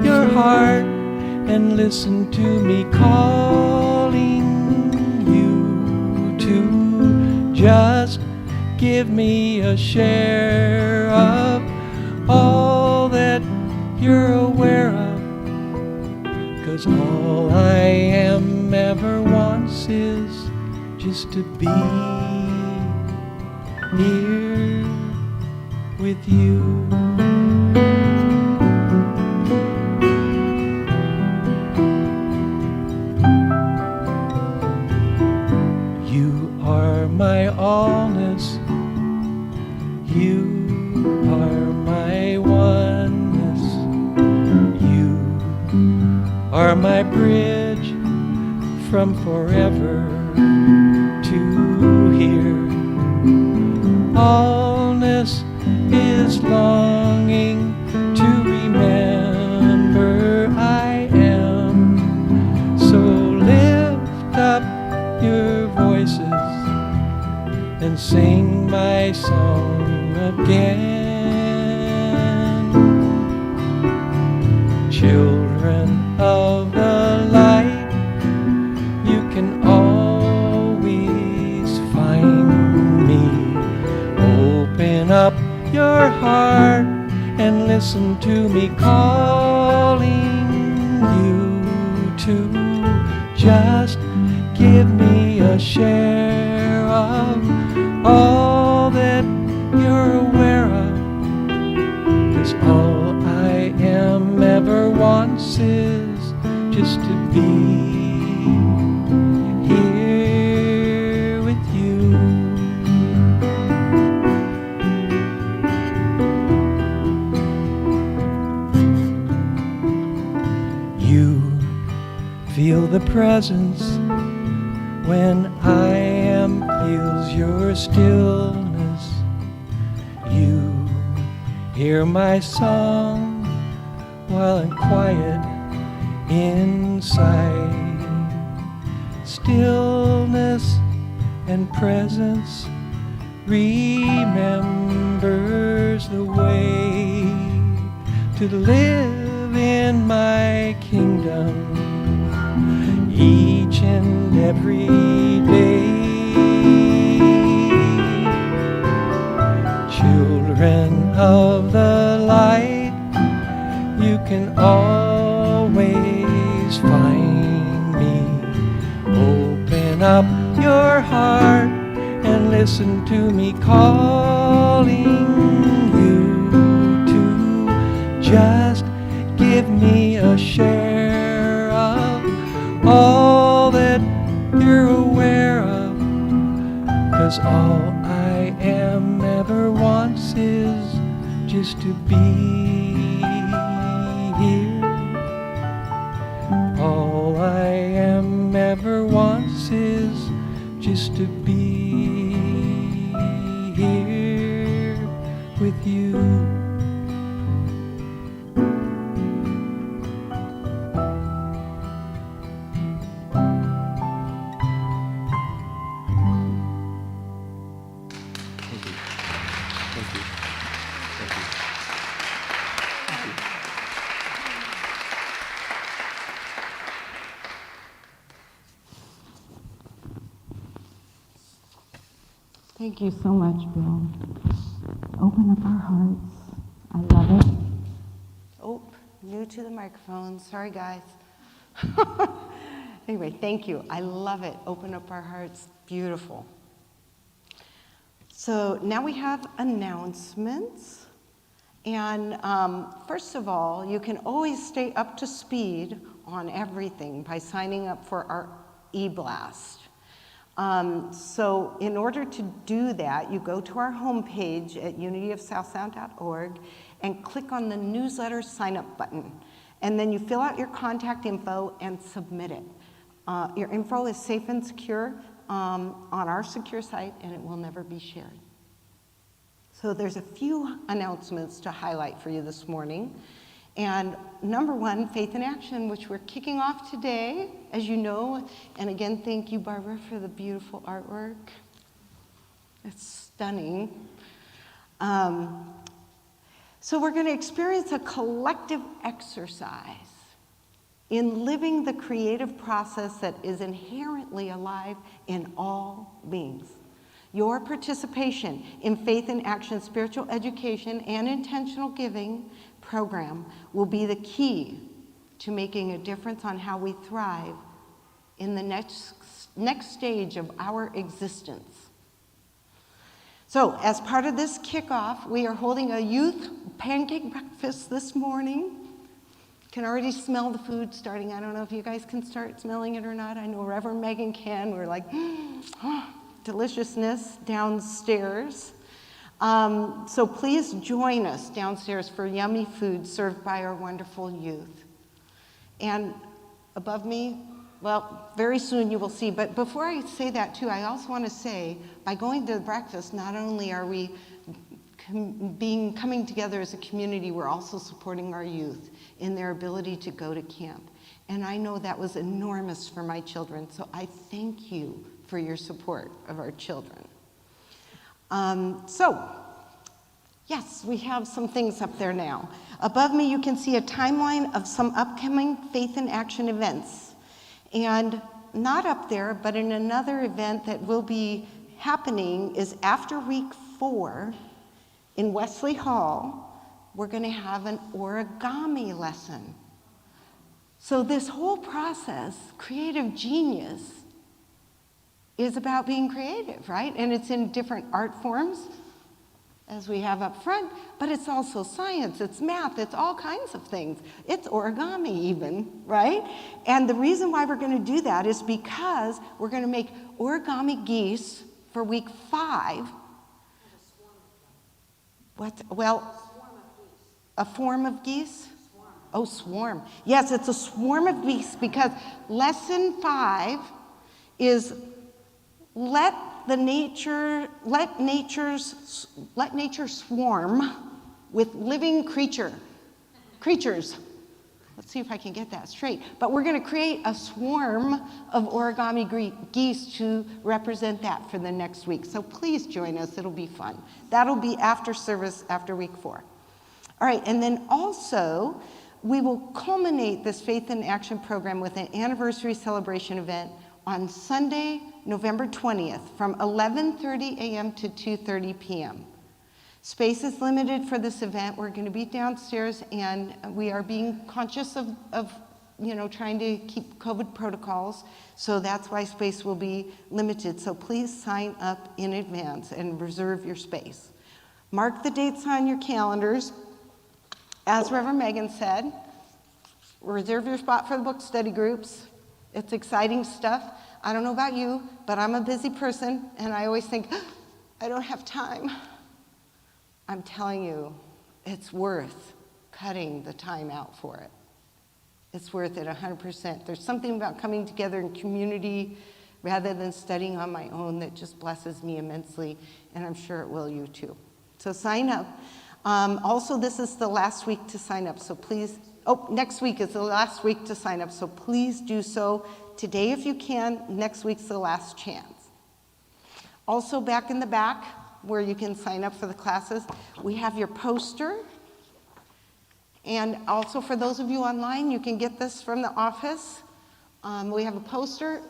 your heart and listen to me calling you to just give me a share of all that you're aware of. 'Cause all I am ever wants is just to be here with you. You are my allness, you are my oneness, you are my bridge from forever to here. Allness is longing to remember I am. So lift up your voices and sing my song again. Children of the light, you can always find me. Open up your heart and listen to me calling you to just give me a share of all that you're aware of. 'Cause all I am ever wants is just to be here with you. You feel the presence when I am feels your stillness. You hear my song while I'm quiet inside. Stillness and presence remembers the way to live in my kingdom each and every day. Children of the light, you can always find me. Open up your heart and listen to me calling you to just give me a share of all that you're aware of. 'Cause all I am ever wants is just to be here. All I am ever wants is just to be here with you. Thank you so much, Bill. Open up our hearts. I love it. Oh, new to the microphone. Sorry, guys. Anyway, thank you. I love it. Open up our hearts. Beautiful. So now we have announcements. And first of all, you can always stay up to speed on everything by signing up for our e-blast. So in order to do that, you go to our homepage at unityofsouthsound.org and click on the newsletter sign up button. And then you fill out your contact info and submit it. Your info is safe and secure on our secure site, and it will never be shared. So there's a few announcements to highlight for you this morning. And number one, Faith in Action, which we're kicking off today, as you know. And again, thank you, Barbara, for the beautiful artwork. It's stunning. So we're going to experience a collective exercise in living the creative process that is inherently alive in all beings. Your participation in Faith in Action spiritual education and intentional giving program will be the key to making a difference on how we thrive in the next stage of our existence. So, as part of this kickoff, we are holding a youth pancake breakfast this morning. Can already smell the food starting. I don't know if you guys can start smelling it or not. I know Reverend Megan can. We're like, deliciousness downstairs. So please join us downstairs for yummy food served by our wonderful youth. And above me, well, very soon you will see. But before I say that too, I also want to say, by going to the breakfast, not only are we coming together as a community, we're also supporting our youth in their ability to go to camp. And I know that was enormous for my children, so I thank you for your support of our children. Yes, we have some things up there now. Above me, you can see a timeline of some upcoming Faith in Action events. And not up there, but in another event that will be happening is after week 4 in Wesley Hall, we're going to have an origami lesson. So this whole process, creative genius, is about being creative, right? And it's in different art forms, as we have up front, but it's also science, it's math, it's all kinds of things. It's origami even, right? And the reason why we're going to do that is because we're going to make origami geese for week 5. A form of geese? Oh, swarm. Yes, it's a swarm of geese because lesson 5 is let nature swarm with living creatures. Let's see if I can get that straight. But we're going to create a swarm of origami geese to represent that for the next week. So please join us. It'll be fun. That'll be after service after week 4. All right, and then also we will culminate this Faith in Action program with an anniversary celebration event on Sunday, November 20th from 11:30 a.m. to 2:30 p.m. Space is limited for this event. We're going to be downstairs, and we are being conscious of trying to keep COVID protocols, so that's why space will be limited. So please sign up in advance and reserve your space. Mark the dates on your calendars. As Reverend Megan said, reserve your spot for the book study groups. It's exciting stuff. I don't know about you, but I'm a busy person, and I always think, I don't have time. I'm telling you, it's worth cutting the time out for it. It's worth it 100%. There's something about coming together in community rather than studying on my own that just blesses me immensely, and I'm sure it will you too. So sign up. Also, this is the last week to sign up, so please, next week is the last week to sign up, so please do so today if you can. Next week's the last chance. Also, back in the back, where you can sign up for the classes, we have your poster. And also for those of you online, you can get this from the office. We have a poster.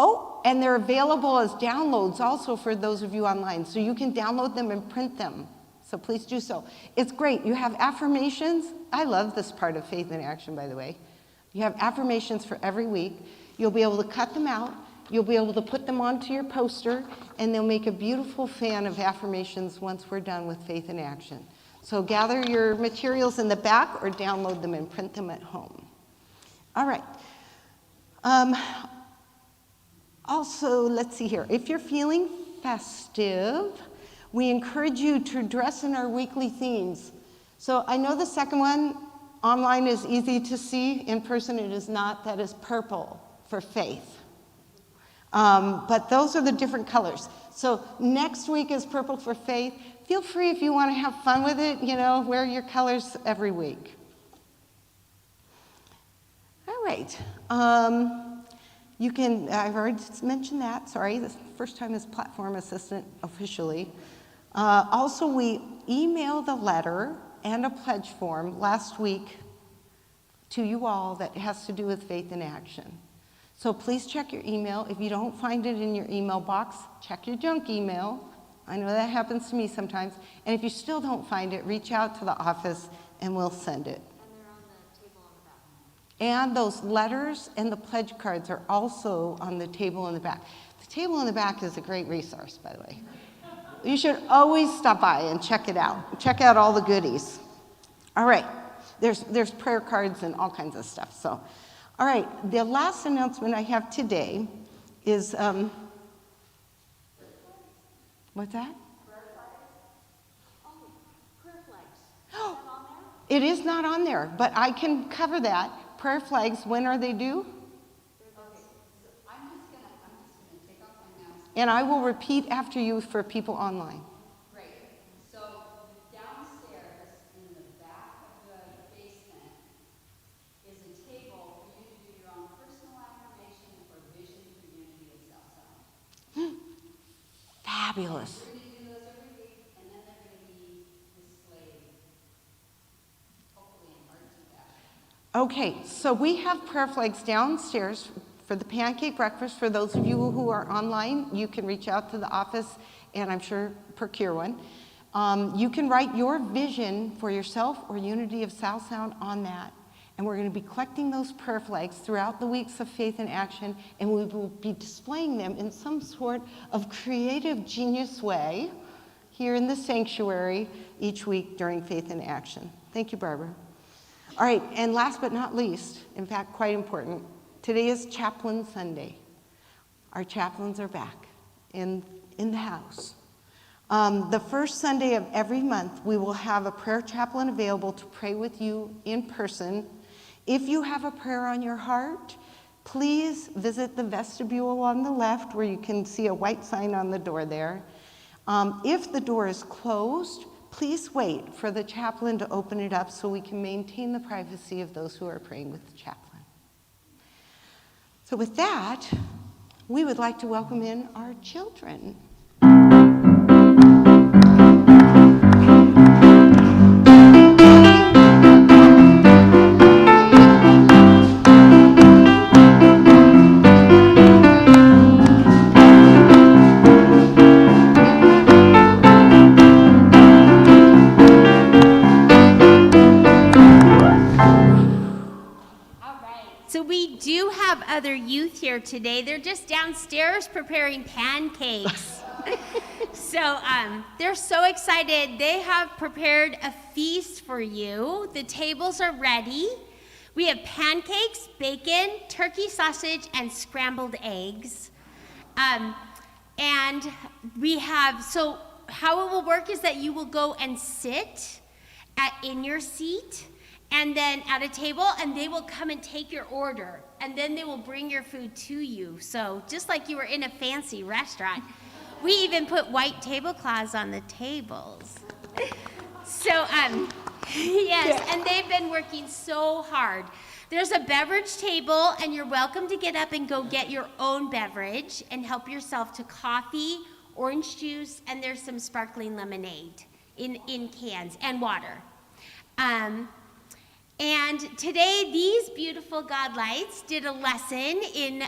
Oh, and they're available as downloads also for those of you online. So you can download them and print them. So please do so. It's great. You have affirmations. I love this part of Faith in Action, by the way. You have affirmations for every week. You'll be able to cut them out, You'll be able to put them onto your poster, and they'll make a beautiful fan of affirmations once we're done with Faith in Action. So gather your materials in the back or download them and print them at home. All right. Also, let's see here. If you're feeling festive, we encourage you to dress in our weekly themes. So I know the second one online is easy to see. In person, it is not. That is purple for faith. But those are the different colors. So next week is purple for faith. Feel free if you want to have fun with it, wear your colors every week. All right. I've already mentioned that, sorry, this is the first time as platform assistant officially. Also, we emailed a letter and a pledge form last week to you all that has to do with Faith in Action. So please check your email. If you don't find it in your email box, check your junk email. I know that happens to me sometimes. And if you still don't find it, reach out to the office and we'll send it. And they're on the table on the back. And those letters and the pledge cards are also on the table in the back. The table in the back is a great resource, by the way. You should always stop by and check it out. Check out all the goodies. All right, there's prayer cards and all kinds of stuff. So, all right, the last announcement I have today is, what's that? Prayer flags. Oh, prayer flags. Is Oh, that on there? it is not on there, but I can cover that. Prayer flags, when are they due? Okay, so I'm just gonna take off my mask. And I will repeat after you for people online. Great. So downstairs in the back of the basement is a table for you to do your own personal affirmation or vision for unity of self-sound. Fabulous. We're gonna do those every week, and then they're gonna be displayed, hopefully in artsy fashion. Okay, so we have prayer flags downstairs for the pancake breakfast. For those of you who are online, you can reach out to the office and I'm sure procure one. You can write your vision for yourself or Unity of South Sound on that. And we're going to be collecting those prayer flags throughout the weeks of Faith in Action, and we will be displaying them in some sort of creative, genius way here in the sanctuary each week during Faith in Action. Thank you, Barbara. All right, and last but not least, in fact, quite important, today is Chaplain Sunday. Our chaplains are back in the house. The first Sunday of every month, we will have a prayer chaplain available to pray with you in person. If you have a prayer on your heart, please visit the vestibule on the left where you can see a white sign on the door there. If the door is closed, please wait for the chaplain to open it up so we can maintain the privacy of those who are praying with the chaplain. So with that, we would like to welcome in our children. So we do have other youth here today. They're just downstairs preparing pancakes. So they're so excited. They have prepared a feast for you. The tables are ready. We have pancakes, bacon, turkey sausage, and scrambled eggs. And we have, so how it will work is that you will go and sit in your seat and then at a table, and they will come and take your order, and then they will bring your food to you. So just like you were in a fancy restaurant. We even put white tablecloths on the tables. So, yes, and they've been working so hard. There's a beverage table, and you're welcome to get up and go get your own beverage and help yourself to coffee, orange juice, and there's some sparkling lemonade in cans, and water. And today, these beautiful God lights did a lesson in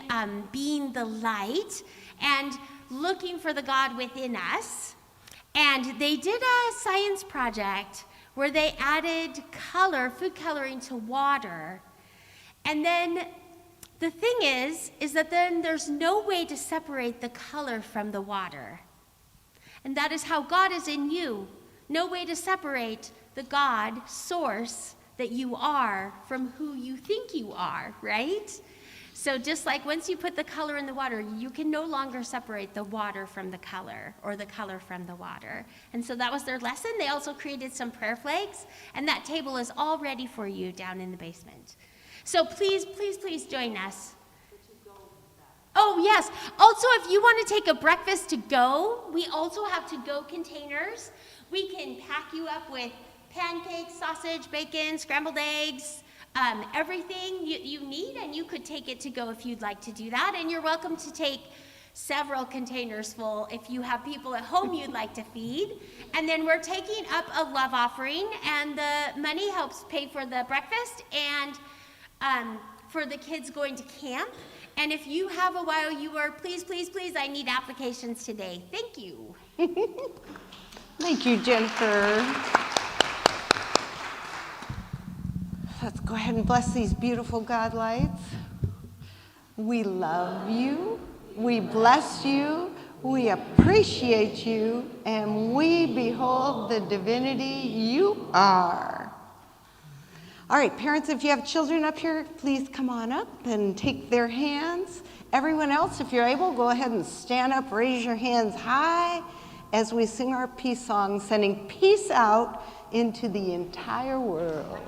being the light and looking for the God within us. And they did a science project where they added color, food coloring to water. And then The thing is that then there's no way to separate the color from the water. And that is how God is in you. No way to separate the God source that you are from who you think you are, right? So just like once you put the color in the water, you can no longer separate the water from the color or the color from the water. And so that was their lesson. They also created some prayer flags, and that table is all ready for you down in the basement. So please, please, please join us. Oh, yes. Also, if you want to take a breakfast to go, we also have to-go containers. We can pack you up with pancakes, sausage, bacon, scrambled eggs, everything you need, and you could take it to go if you'd like to do that. And you're welcome to take several containers full if you have people at home you'd like to feed. And then we're taking up a love offering, and the money helps pay for the breakfast and for the kids going to camp. And if you have a while, you are, please, please, please, I need applications today. Thank you. Thank you, Jennifer. Let's go ahead and bless these beautiful God lights. We love you. We bless you. We appreciate you. And we behold the divinity you are. All right, parents, if you have children up here, please come on up and take their hands. Everyone else, if you're able, go ahead and stand up, raise your hands high as we sing our peace song, sending peace out into the entire world.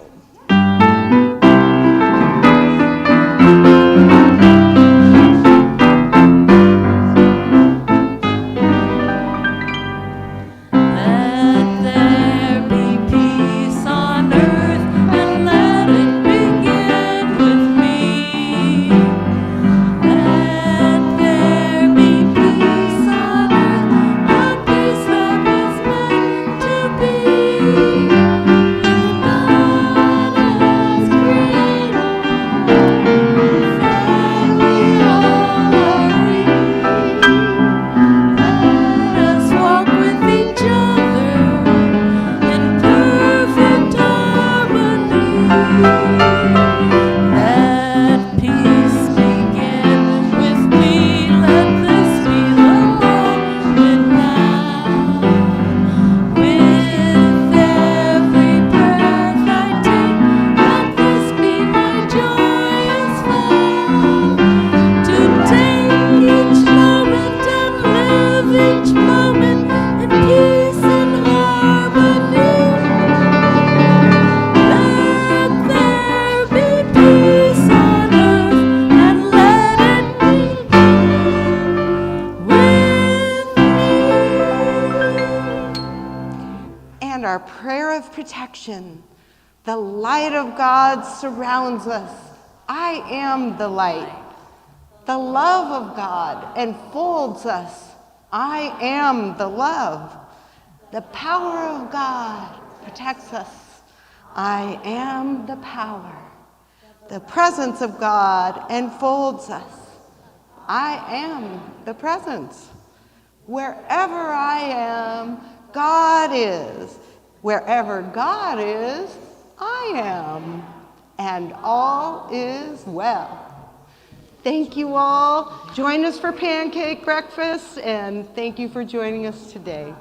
Our prayer of protection. The light of God surrounds us. I am the light. The love of God enfolds us. I am the love. The power of God protects us. I am the power. The presence of God enfolds us. I am the presence. Wherever I am, God is. Wherever God is, I am, and all is well. Thank you all. Join us for pancake breakfast, and thank you for joining us today.